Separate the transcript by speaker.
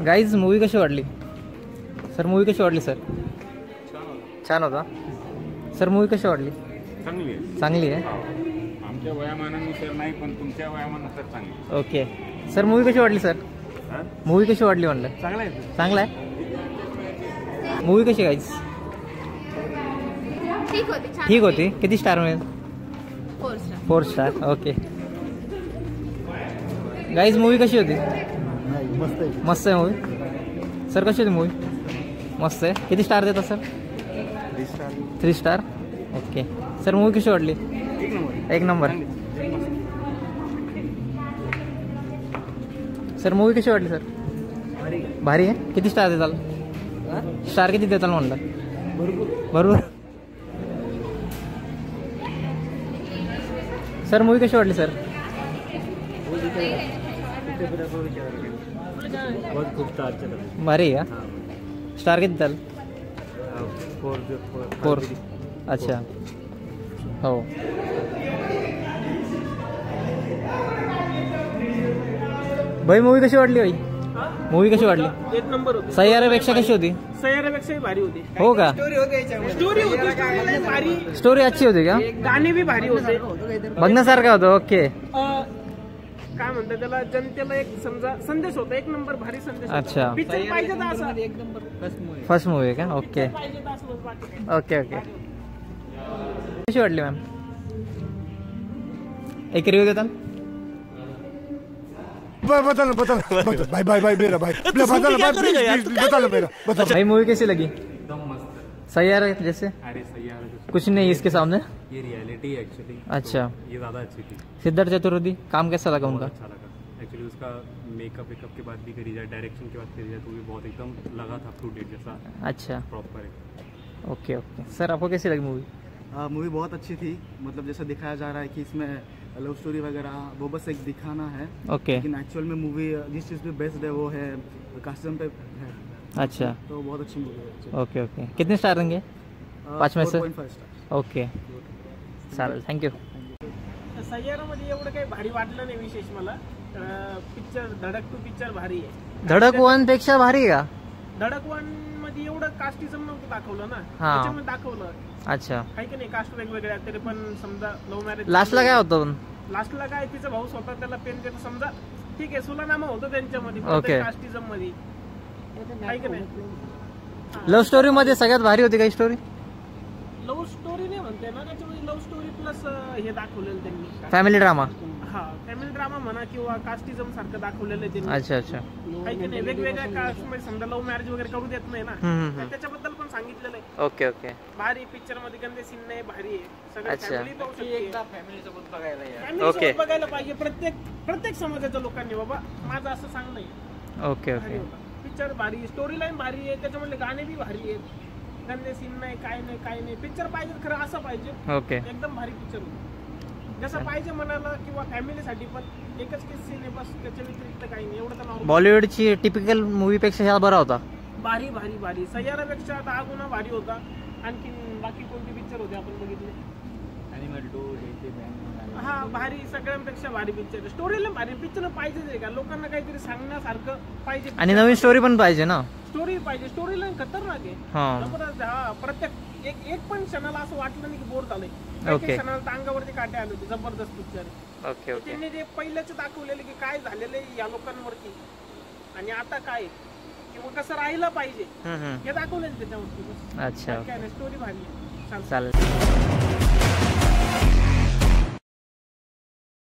Speaker 1: Guys movie कशी वाटली sir? Movie कशी वाटली सर? छान होता सर. मूवी कशी वाटली?
Speaker 2: चांगली आहे.
Speaker 1: चांगली आहे.
Speaker 2: आमच्या वयामानानुसार नाही पण तुमच्या वयामानानुसार चांगली.
Speaker 1: Okay sir. मूवी कशी वाटली सर? मूवी कशी वाटली म्हणलं?
Speaker 2: चांगला आहे.
Speaker 1: चांगला आहे. मूवी कशी गाईज? ठीक होती. किती स्टार मिळेल? 4 स्टार. ओके गाईज मूवी कशी होती? मस्त आहे मूवी. सर कशी होती मूवी? मस्त आहे. किती स्टार देता sir? 3 star. Okay sir. Movie कशी वाटली? एक नंबर. सर मूवी कशी वाटली सर? भारी आहे. किती स्टार देताल? स्टार किती देताल म्हणलं? बरोबर. सर मूवी कशी वाटली सर? भारी आहे का? स्टार किती द्याल? 4. अच्छा हो. भाई मूवी कशी वाटली? भाई मूवी कशी वाटली?
Speaker 3: एक नंबर होती.
Speaker 1: सैयारापेक्षा कशी होती?
Speaker 3: सैयारापेक्षाही भारी होती.
Speaker 1: हो का?
Speaker 3: स्टोरी होती भारी.
Speaker 1: स्टोरी अच्छी होती का?
Speaker 3: गाणे बी भारी होते.
Speaker 1: बघण्यासारखं होतं. ओके
Speaker 3: काय म्हणतात त्याला, जनतेला एक समजा संदेश होता. एक नंबर भारी संदेश.
Speaker 1: अच्छा.
Speaker 3: पिक्चर पाहिजे तर असं एक नंबर
Speaker 1: फर्स्ट मूवी आहे का? ओके
Speaker 3: पाहिजे तर असं बाकी काही.
Speaker 1: Okay okay. कशी वाटली मॅम? एक रिव्ह्यू देताल?
Speaker 4: बता भाई भाई भाई मेरा भाई बता मेरा बता.
Speaker 1: भाई मूवी कैसी लगी?
Speaker 2: एकदम मस्त.
Speaker 1: सैयारा जैसे?
Speaker 2: अरे सैयारा
Speaker 1: कुछ नहीं इसके सामने.
Speaker 2: ये रियलिटी है एक्चुअली.
Speaker 1: अच्छा.
Speaker 2: ये ज्यादा अच्छी थी.
Speaker 1: सिद्धार्थ चतुर्वेदी काम कैसा लगा उनका?
Speaker 2: अच्छा लगा एक्चुअली. उसका मेकअप के बाद भी करी जाए, डायरेक्शन के बाद करी जाए तो भी बहुत एकदम लगा था फ्रूटेड जैसा.
Speaker 1: अच्छा
Speaker 2: प्रॉपर है.
Speaker 1: Okay okay. सर आपको कैसी लगी मूवी?
Speaker 5: मूवी बहुत अच्छी थी. मतलब जैसा दिखाया जा रहा है कि इसमें लव स्टोरी वगैरह वो बस एक दिखाना है.
Speaker 1: ओके.
Speaker 5: लेकिन एक्चुअल में मूवी जिस चीज़ पे बेस्ड है वो है कास्टिज्म पे है.
Speaker 1: अच्छा
Speaker 5: तो बहुत अच्छी मूवी है.
Speaker 1: Okay okay. कितने स्टार देंगे 5 में से?
Speaker 5: 4.5 स्टार.
Speaker 1: ओके चालेल. थँक्यू.
Speaker 3: सैयारामध्ये एवढं काही भारी वाटलं नाही विशेष मला. पिक्चर धडक 2 पिक्चर भारी आहे.
Speaker 1: धडक 1 पेक्षा भारी आहे का?
Speaker 3: धडक 1 मध्ये एवढं कास्टिझम नव्हतं दाखवलं ना.
Speaker 1: हा.
Speaker 3: त्याच्यामध्ये दाखवलं
Speaker 1: अच्छा.
Speaker 3: आहे की नाही. कास्ट वेगवेगळ्या तरी पण समजा लव्ह मॅरेज.
Speaker 1: लास्टला काय होतं पण?
Speaker 3: लास्टला काय तिचा भाऊ स्वतः त्याला पेन देतो समजा. ठीक आहे सुलानामा होतं त्यांच्यामध्ये.
Speaker 1: ओके.
Speaker 3: कास्टिझम मध्ये आहे की नाही.
Speaker 1: लव्ह स्टोरी मध्ये सगळ्यात भारी होती काही स्टोरी?
Speaker 3: लव्ह स्टोरी नाही म्हणते ना त्याच्यामध्ये. लव्ह स्टोरी प्लस हे दाखवलेलं त्यांनी.
Speaker 1: Family drama.
Speaker 3: हा फॅमिली ड्रामा म्हणा किंवा कास्टिझम सारखं दाखवलेलं आहे त्यांनी.
Speaker 1: अच्छा अच्छा.
Speaker 3: आहे की नाही. वेगवेगळ्या कास्ट मध्ये समजा लव्ह मॅरेज वगैरे करू देत नाही ना. त्याच्याबद्दल पण सांगितलेलं आहे.
Speaker 1: Okay okay.
Speaker 3: भारी पिक्चर मध्ये गंदे सीन नाही. भारी आहे सगळं.
Speaker 1: अच्छा.
Speaker 3: फॅमिली पाहू शकते.
Speaker 1: ओके.
Speaker 3: फॅमिली बघायला पाहिजे प्रत्येक समाजाच्या लोकांनी. बाबा माझं असं सांगणं आहे.
Speaker 1: Okay okay.
Speaker 3: पिक्चर भारी. स्टोरी लाईन भारी आहे. त्याच्यामधले गाणे बी भारी आहेत. गंदे सीन नाही काय नाही. पिक्चर पाहिजे खरं असं पाहिजे.
Speaker 1: ओके.
Speaker 3: एकदम भारी पिक्चर होतं जसं पाहिजे म्हणाला किंवा फॅमिलीसाठी पण. एकच सीन आहे बस. त्याच्या व्यतिरिक्त काही नाही. एवढं तर
Speaker 1: बॉलिवूडची टिपिकल मूवी पेक्षा ह्या बरा होता.
Speaker 3: भारी भारी भारी. सैयारापेक्षा 10 गुणा भारी होता. आणखी बाकी कोणते पिक्चर होते आपण बघितले? हा भारी. सगळ्यांपेक्षा भारी पिक्चर. स्टोरीला भारी पिक्चर पाहिजे का. लोकांना काहीतरी सांगण्यासारखं पाहिजे.
Speaker 1: आणि नवीन स्टोरी पण पाहिजे ना.
Speaker 3: स्टोरी पाहिजे. स्टोरी लाईन खतरनाक आहे. जबरदस्त. हा प्रत्येक एक पण क्षणाला असं वाटलं नाही की बोर झालंय. क्षणाला अंगावरती काटे आले होते. जबरदस्त पिक्चर.
Speaker 1: Okay okay.
Speaker 3: त्यांनी जे पहिल्याच दाखवलेलं की काय झालेलं आहे या लोकांवरती आणि आता काय किंवा कसं राहिलं पाहिजे हे दाखवलेलं त्याच्यावरती.
Speaker 1: अच्छा.
Speaker 3: स्टोरी भारी आहे.
Speaker 1: चालेल.